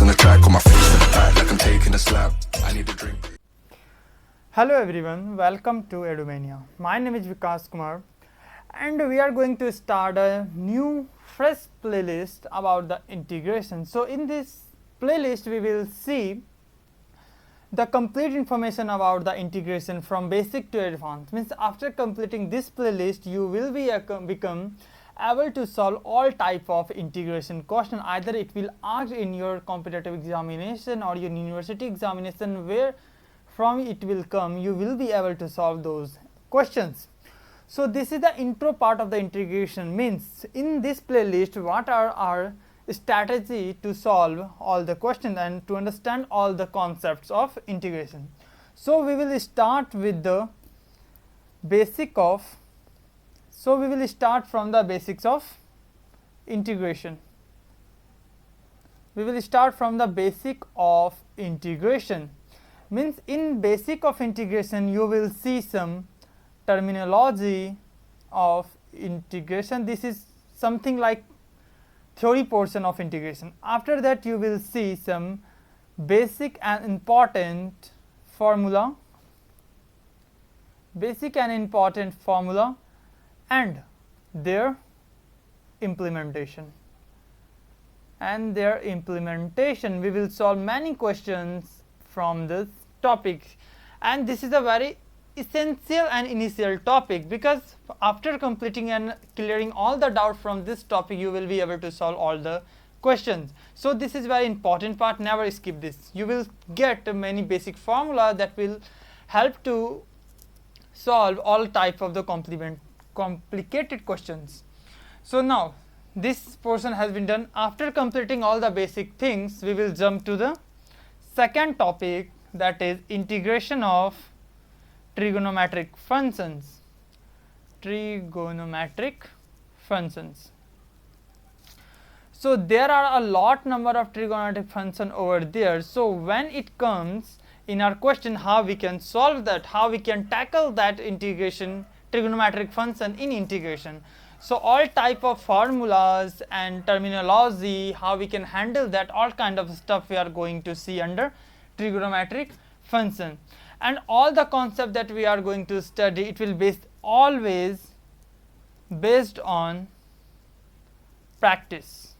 on the track, on my face in the back like I'm taking a slap. I need a drink. Hello everyone, welcome to Edumania. My name is Vikas Kumar and we are going to start a new fresh playlist about the integration. So in this playlist we will see the complete information about the integration from basic to advanced. Means after completing this playlist you will be become able to solve all type of integration question. Either it will ask in your competitive examination or your university examination, where from it will come, you will be able to solve those questions. So this is the intro part of the integration. Means in this playlist what are our strategy to solve all the questions and to understand all the concepts of integration. So we will start with the basic of we will start from the basics of integration. We will start from the basic of integration. Means in basic of integration you will see some terminology of integration. This is something like theory portion of integration. After that you will see some basic and important formula, and their implementation. We will solve many questions from this topic, and this is a very essential and initial topic, because after completing and clearing all the doubt from this topic you will be able to solve all the questions. So this is very important part, never skip this. You will get many basic formula that will help to solve all type of the complicated questions. So now this portion has been done. After completing all the basic things, we will jump to the second topic, that is integration of trigonometric functions. So there are a lot number of trigonometric function over there. So when it comes in our question how we can solve that, how we can tackle that integration trigonometric function in integration. So all type of formulas and terminology, how we can handle that, all kind of stuff we are going to see under trigonometric function. And all the concept that we are going to study, it will be always based on practice.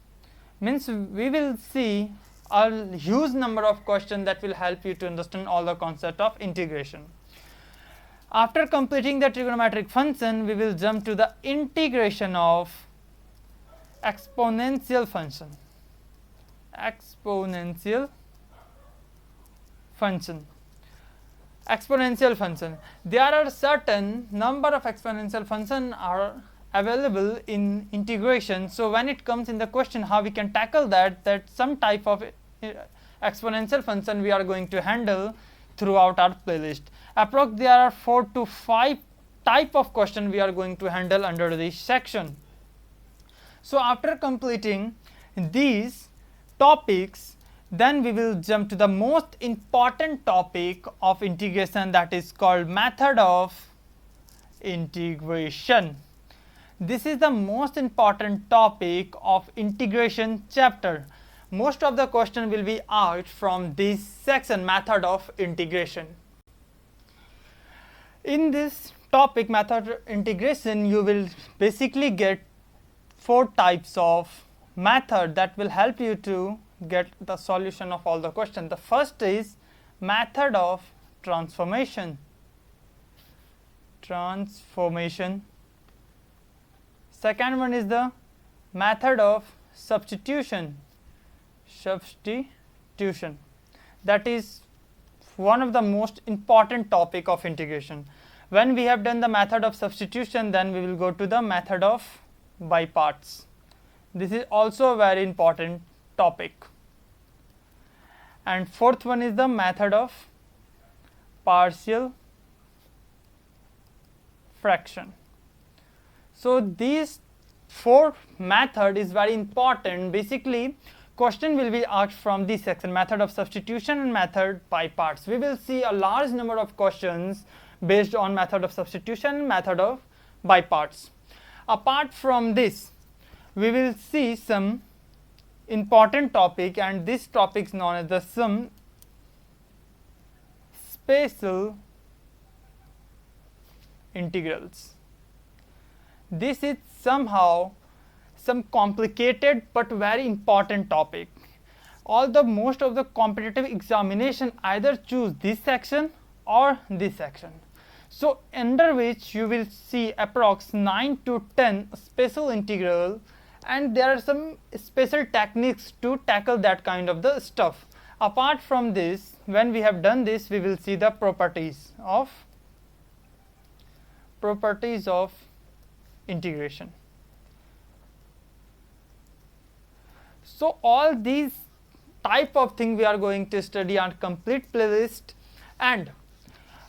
Means we will see a huge number of questions that will help you to understand all the concept of integration. After completing the trigonometric function, we will jump to the integration of exponential function. There are certain number of exponential function are available in integration. So when it comes in the question how we can tackle that some type of exponential function we are going to handle throughout our playlist. Approx there are 4 to 5 type of question we are going to handle under this section. So after completing these topics, then we will jump to the most important topic of integration, that is called method of integration. This is the most important topic of integration chapter. Most of the question will be asked from this section, method of integration. In this topic, method of integration, you will basically get 4 types of method that will help you to get the solution of all the questions. The first is method of transformation. Second one is the method of substitution. That is one of the most important topic of integration. When we have done the method of substitution, then we will go to the method of by parts. This is also a very important topic. And fourth one is the method of partial fraction. So these 4 method is very important. Basically question will be asked from this section, method of substitution and method by parts. We will see a large number of questions based on method of substitution and method of by parts. Apart from this, we will see some important topic, and this topic is known as the spatial integrals. This is somehow some complicated but very important topic. Although most of the competitive examination either choose this section or this section. So under which you will see approx 9 to 10 spatial integral, and there are some special techniques to tackle that kind of the stuff. Apart from this, when we have done this, we will see the properties of integration. So all these type of thing we are going to study on complete playlist, and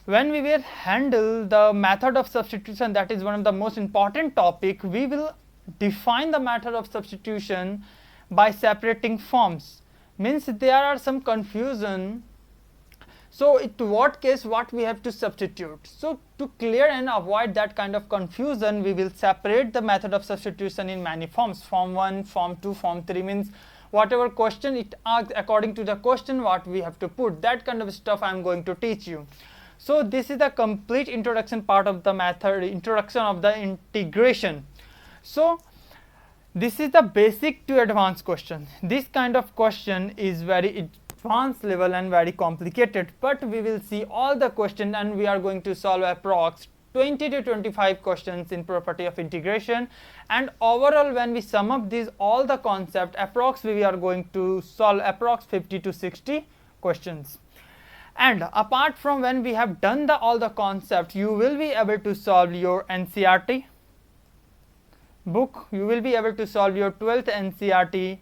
when we will handle the method of substitution, that is one of the most important topic. We will define the method of substitution by separating forms. Means there are some confusion. So to what case what we have to substitute. So to clear and avoid that kind of confusion, we will separate the method of substitution in many forms. Form 1, form 2, form 3 means whatever question it asks, according to the question what we have to put. That kind of stuff I am going to teach you. So this is the complete introduction part of the method, introduction of the integration. So this is the basic to advanced question. This kind of question is very advanced level and very complicated, but we will see all the questions, and we are going to solve approx 20 to 25 questions in property of integration, and overall when we sum up these all the concept, approx we are going to solve approx 50 to 60 questions. And apart from when we have done all the concepts, you will be able to solve your NCERT book, you will be able to solve your 12th NCERT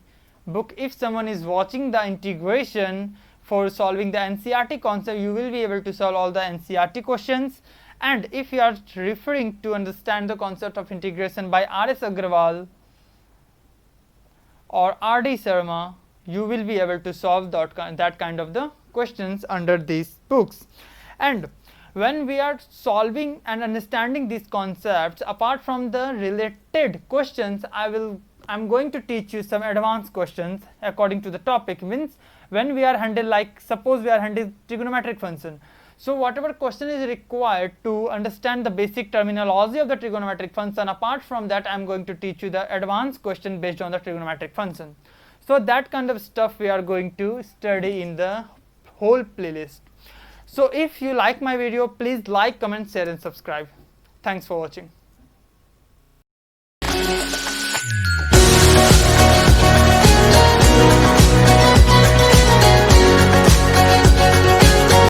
book. If someone is watching the integration for solving the NCERT concept, you will be able to solve all the NCERT questions. And if you are referring to understand the concept of integration by R.S. Agrawal or R.D. Sharma, you will be able to solve that kind of the questions under these books. And when we are solving and understanding these concepts, apart from the related questions, I'm going to teach you some advanced questions according to the topic. Means when we are handling, like suppose we are handling trigonometric function. So whatever question is required to understand the basic terminology of the trigonometric function, apart from that I am going to teach you the advanced question based on the trigonometric function. So that kind of stuff we are going to study in the whole playlist. So if you like my video, please like, comment, share and subscribe. Thanks for watching.